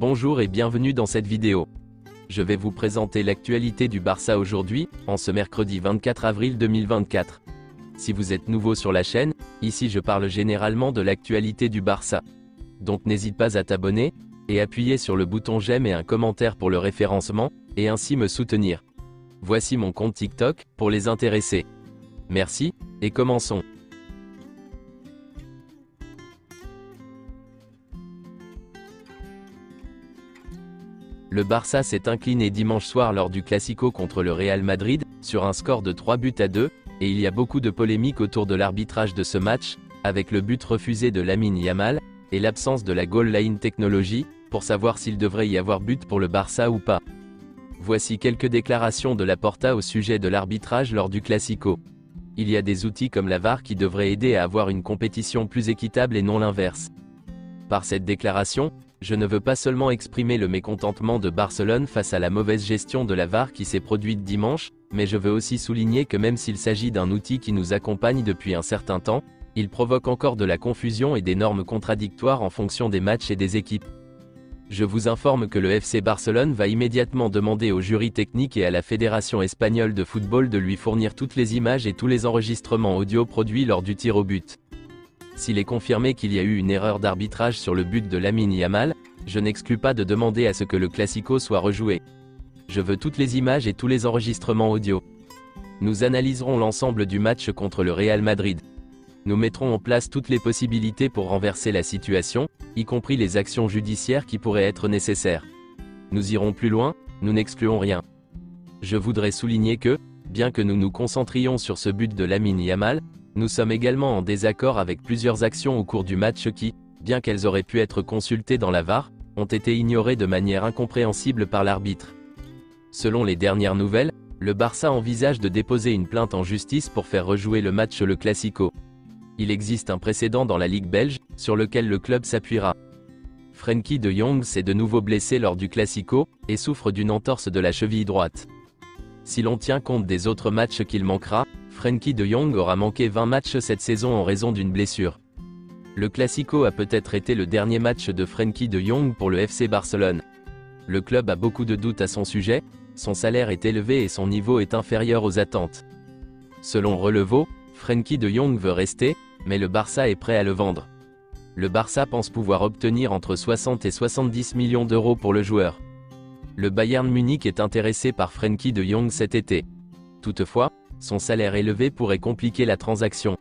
Bonjour et bienvenue dans cette vidéo. Je vais vous présenter l'actualité du Barça aujourd'hui, en ce mercredi 24 avril 2024. Si vous êtes nouveau sur la chaîne, ici je parle généralement de l'actualité du Barça. Donc n'hésite pas à t'abonner, et appuyer sur le bouton j'aime et un commentaire pour le référencement, et ainsi me soutenir. Voici mon compte TikTok, pour les intéressés. Merci, et commençons. Le Barça s'est incliné dimanche soir lors du Classico contre le Real Madrid, sur un score de 3-2, et il y a beaucoup de polémiques autour de l'arbitrage de ce match, avec le but refusé de Lamine Yamal, et l'absence de la goal line technology, pour savoir s'il devrait y avoir but pour le Barça ou pas. Voici quelques déclarations de Laporta au sujet de l'arbitrage lors du Classico. Il y a des outils comme la VAR qui devraient aider à avoir une compétition plus équitable et non l'inverse. Par cette déclaration, je ne veux pas seulement exprimer le mécontentement de Barcelone face à la mauvaise gestion de la VAR qui s'est produite dimanche, mais je veux aussi souligner que même s'il s'agit d'un outil qui nous accompagne depuis un certain temps, il provoque encore de la confusion et des normes contradictoires en fonction des matchs et des équipes. Je vous informe que le FC Barcelone va immédiatement demander au jury technique et à la Fédération espagnole de football de lui fournir toutes les images et tous les enregistrements audio produits lors du tir au but. S'il est confirmé qu'il y a eu une erreur d'arbitrage sur le but de Lamine Yamal, je n'exclus pas de demander à ce que le Classico soit rejoué. Je veux toutes les images et tous les enregistrements audio. Nous analyserons l'ensemble du match contre le Real Madrid. Nous mettrons en place toutes les possibilités pour renverser la situation, y compris les actions judiciaires qui pourraient être nécessaires. Nous irons plus loin, nous n'excluons rien. Je voudrais souligner que, bien que nous nous concentrions sur ce but de Lamine Yamal, nous sommes également en désaccord avec plusieurs actions au cours du match qui, bien qu'elles auraient pu être consultées dans la VAR, ont été ignorées de manière incompréhensible par l'arbitre. Selon les dernières nouvelles, le Barça envisage de déposer une plainte en justice pour faire rejouer le match le Classico. Il existe un précédent dans la Ligue belge, sur lequel le club s'appuiera. Frenkie de Jong s'est de nouveau blessé lors du Classico, et souffre d'une entorse de la cheville droite. Si l'on tient compte des autres matchs qu'il manquera, Frenkie de Jong aura manqué 20 matchs cette saison en raison d'une blessure. Le Classico a peut-être été le dernier match de Frenkie de Jong pour le FC Barcelone. Le club a beaucoup de doutes à son sujet, son salaire est élevé et son niveau est inférieur aux attentes. Selon Relevo, Frenkie de Jong veut rester, mais le Barça est prêt à le vendre. Le Barça pense pouvoir obtenir entre 60 et 70 millions d'euros pour le joueur. Le Bayern Munich est intéressé par Frenkie de Jong cet été. Toutefois, son salaire élevé pourrait compliquer la transaction.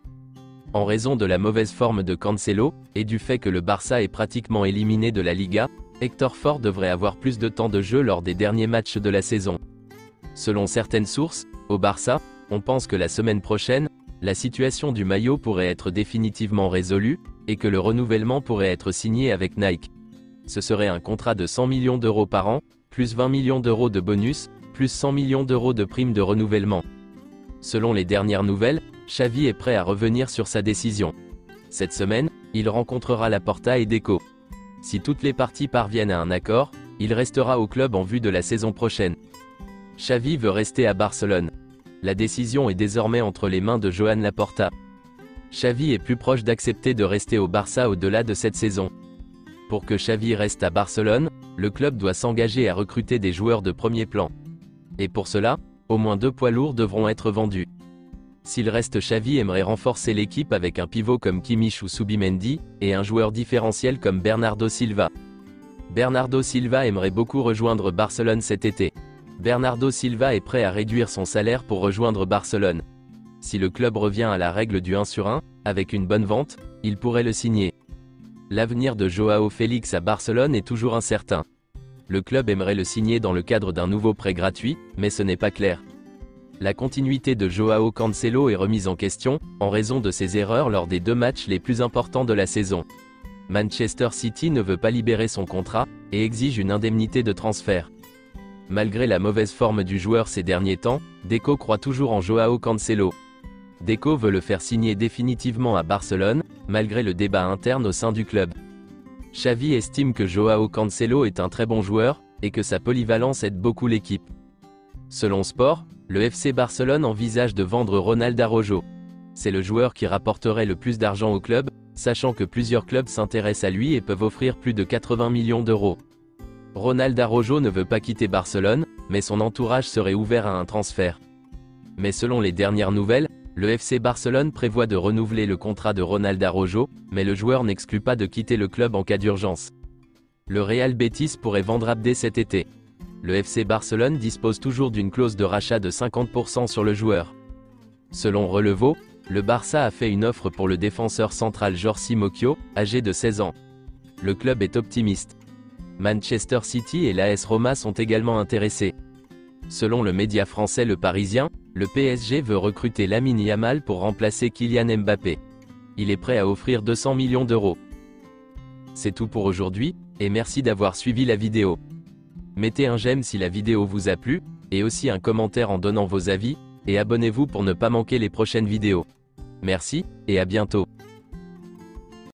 En raison de la mauvaise forme de Cancelo, et du fait que le Barça est pratiquement éliminé de la Liga, Hector Ford devrait avoir plus de temps de jeu lors des derniers matchs de la saison. Selon certaines sources, au Barça, on pense que la semaine prochaine, la situation du maillot pourrait être définitivement résolue, et que le renouvellement pourrait être signé avec Nike. Ce serait un contrat de 100 millions d'euros par an, plus 20 millions d'euros de bonus, plus 100 millions d'euros de primes de renouvellement. Selon les dernières nouvelles, Xavi est prêt à revenir sur sa décision. Cette semaine, il rencontrera Laporta et Deco. Si toutes les parties parviennent à un accord, il restera au club en vue de la saison prochaine. Xavi veut rester à Barcelone. La décision est désormais entre les mains de Joan Laporta. Xavi est plus proche d'accepter de rester au Barça au-delà de cette saison. Pour que Xavi reste à Barcelone, le club doit s'engager à recruter des joueurs de premier plan. Et pour cela, au moins 2 poids lourds devront être vendus. S'il reste, Xavi aimerait renforcer l'équipe avec un pivot comme Kimmich ou Subimendi, et un joueur différentiel comme Bernardo Silva. Bernardo Silva aimerait beaucoup rejoindre Barcelone cet été. Bernardo Silva est prêt à réduire son salaire pour rejoindre Barcelone. Si le club revient à la règle du 1 sur 1, avec une bonne vente, il pourrait le signer. L'avenir de Joao Félix à Barcelone est toujours incertain. Le club aimerait le signer dans le cadre d'un nouveau prêt gratuit, mais ce n'est pas clair. La continuité de Joao Cancelo est remise en question, en raison de ses erreurs lors des 2 matchs les plus importants de la saison. Manchester City ne veut pas libérer son contrat, et exige une indemnité de transfert. Malgré la mauvaise forme du joueur ces derniers temps, Deco croit toujours en Joao Cancelo. Deco veut le faire signer définitivement à Barcelone, malgré le débat interne au sein du club. Xavi estime que Joao Cancelo est un très bon joueur, et que sa polyvalence aide beaucoup l'équipe. Selon Sport, le FC Barcelone envisage de vendre Ronald Araujo. C'est le joueur qui rapporterait le plus d'argent au club, sachant que plusieurs clubs s'intéressent à lui et peuvent offrir plus de 80 millions d'euros. Ronald Araujo ne veut pas quitter Barcelone, mais son entourage serait ouvert à un transfert. Mais selon les dernières nouvelles, le FC Barcelone prévoit de renouveler le contrat de Ronald Araujo, mais le joueur n'exclut pas de quitter le club en cas d'urgence. Le Real Betis pourrait vendre Abdé cet été. Le FC Barcelone dispose toujours d'une clause de rachat de 50% sur le joueur. Selon Relevo, le Barça a fait une offre pour le défenseur central Jordi Mocchio, âgé de 16 ans. Le club est optimiste. Manchester City et l'AS Roma sont également intéressés. Selon le média français Le Parisien, le PSG veut recruter Lamine Yamal pour remplacer Kylian Mbappé. Il est prêt à offrir 200 millions d'euros. C'est tout pour aujourd'hui, et merci d'avoir suivi la vidéo. Mettez un j'aime si la vidéo vous a plu, et aussi un commentaire en donnant vos avis, et abonnez-vous pour ne pas manquer les prochaines vidéos. Merci, et à bientôt.